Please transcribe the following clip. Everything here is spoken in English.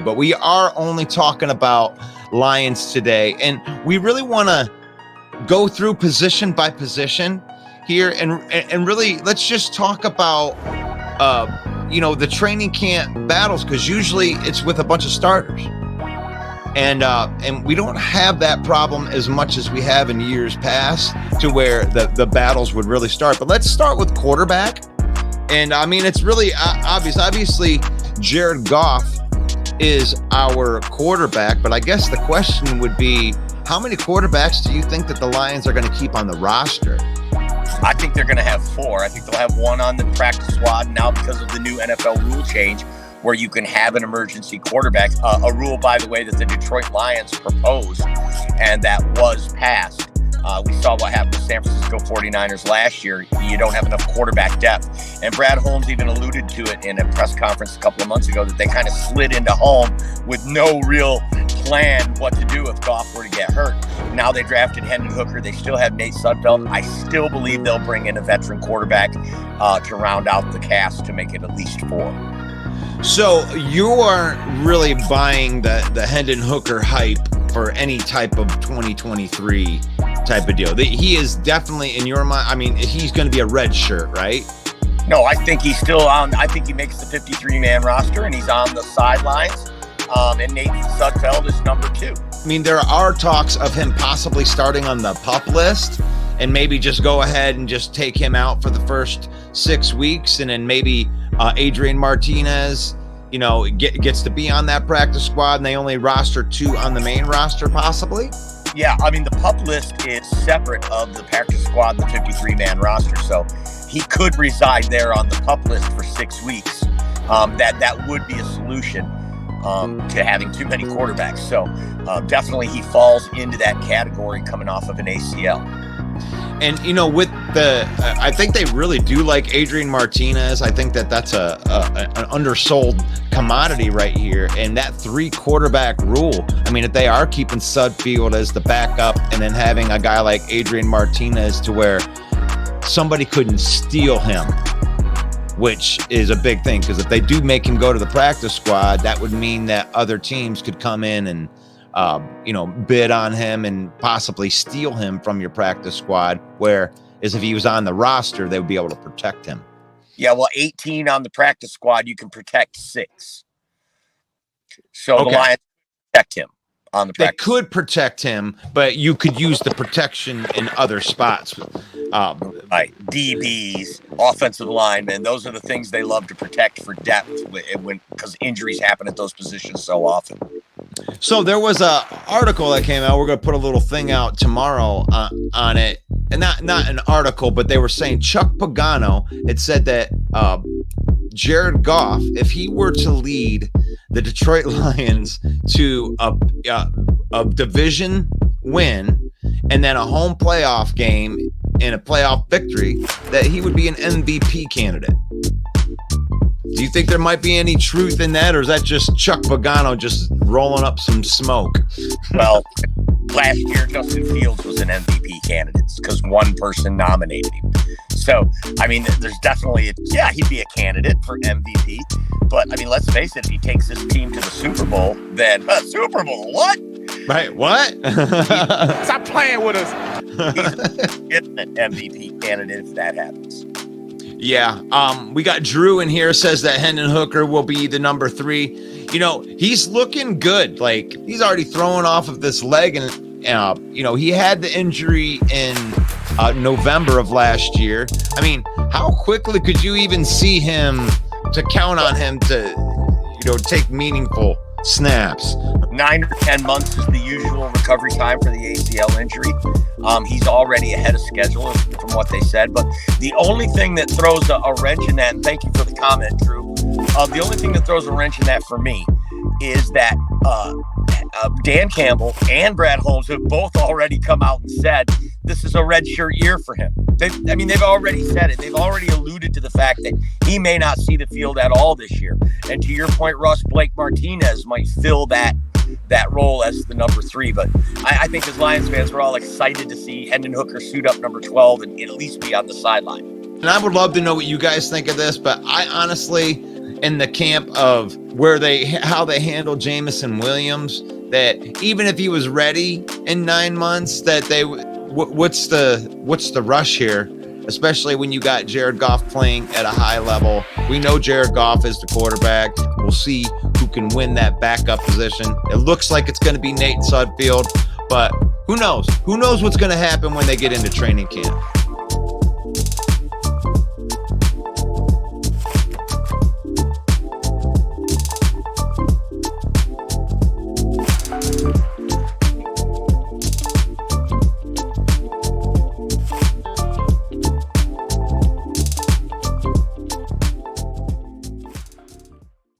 But we are only talking about Lions today, and we really want to go through position by position here, and really let's just talk about the training camp battles, because usually it's with a bunch of starters, and we don't have that problem as much as we have in years past, to where the battles would really start. But let's start with quarterback, and I mean it's really obvious. Obviously, Jared Goff is our quarterback, but I guess the question would be, how many quarterbacks do you think that the Lions are going to keep on the roster? I think they're going to have 4. I think they'll have 1 on the practice squad now because of the new NFL rule change where you can have an emergency quarterback. A rule, by the way, that the Detroit Lions proposed and that was passed. We saw what happened with San Francisco 49ers last year. You don't have enough quarterback depth. And Brad Holmes even alluded to it in a press conference a couple of months ago, that they kind of slid into home with no real plan what to do if Goff were to get hurt. Now they drafted Hendon Hooker. They still have Nate Sudfeld. I still believe they'll bring in a veteran quarterback to round out the cast to make it at least 4. So you aren't really buying the Hendon Hooker hype for any type of 2023 type of deal. He is definitely, in your mind, I mean, he's going to be a red shirt, right? No, I think he's still on. I think he makes the 53-man roster, and he's on the sidelines. And Nate Sudfeld is number 2. I mean, there are talks of him possibly starting on the PUP list, and maybe just go ahead and just take him out for the first 6 weeks, and then maybe Adrian Martinez, gets to be on that practice squad, and they only roster 2 on the main roster, possibly. Yeah, I mean, the PUP list is separate of the practice squad and the 53-man roster, so he could reside there on the PUP list for 6 weeks. That would be a solution to having too many quarterbacks. So definitely he falls into that category coming off of an ACL. And, with I think they really do like Adrian Martinez. I think that's an undersold commodity right here. And that 3 quarterback rule, I mean, if they are keeping Sudfeld as the backup and then having a guy like Adrian Martinez to where somebody couldn't steal him, which is a big thing, because if they do make him go to the practice squad, that would mean that other teams could come in and bid on him and possibly steal him from your practice squad, whereas if he was on the roster, they would be able to protect him. Yeah, well, 18 on the practice squad, you can protect 6. So The Lions protect him on the practice. They could protect him, but you could use the protection in other spots. Right, DBs, offensive linemen, those are the things they love to protect for depth because injuries happen at those positions so often. So there was a article that came out. We're going to put a little thing out tomorrow on it, and not an article, but they were saying Chuck Pagano had said that Jared Goff, if he were to lead the Detroit Lions to a division win and then a home playoff game and a playoff victory, that he would be an MVP candidate. Do you think there might be any truth in that, or is that just Chuck Pagano just rolling up some smoke? Well, last year Justin Fields was an MVP candidate because one person nominated him. So, I mean, there's definitely he'd be a candidate for MVP. But, I mean, let's face it, if he takes this team to the Super Bowl, then Super Bowl, what? Right, what? Stop playing with us. He's an MVP candidate if that happens. Yeah, we got Drew in here, says that Hendon Hooker will be the number 3. He's looking good. Like, he's already throwing off of this leg, and he had the injury in November of last year. I mean, how quickly could you even see him to count on him to, take meaningful snaps? 9 or 10 months is the usual recovery time for the ACL injury. He's already ahead of schedule from what they said. But the only thing that throws a wrench in that, and thank you for the comment, Drew, the only thing that throws a wrench in that for me is that Dan Campbell and Brad Holmes have both already come out and said this is a redshirt year for him. They've already said it. They've already alluded to the fact that he may not see the field at all this year. And to your point, Russ, Blake Martinez might fill that role as the number 3. But I think as Lions fans, we're all excited to see Hendon Hooker suit up number 12 and at least be on the sideline. And I would love to know what you guys think of this, but I honestly, in the camp of how they handle Jamison Williams, that even if he was ready in 9 months, that what's the rush here, especially when you got Jared Goff playing at a high level. We know Jared Goff is the quarterback. We'll see who can win that backup position. It looks like it's going to be Nate Sudfeld, but who knows? Who knows what's going to happen when they get into training camp?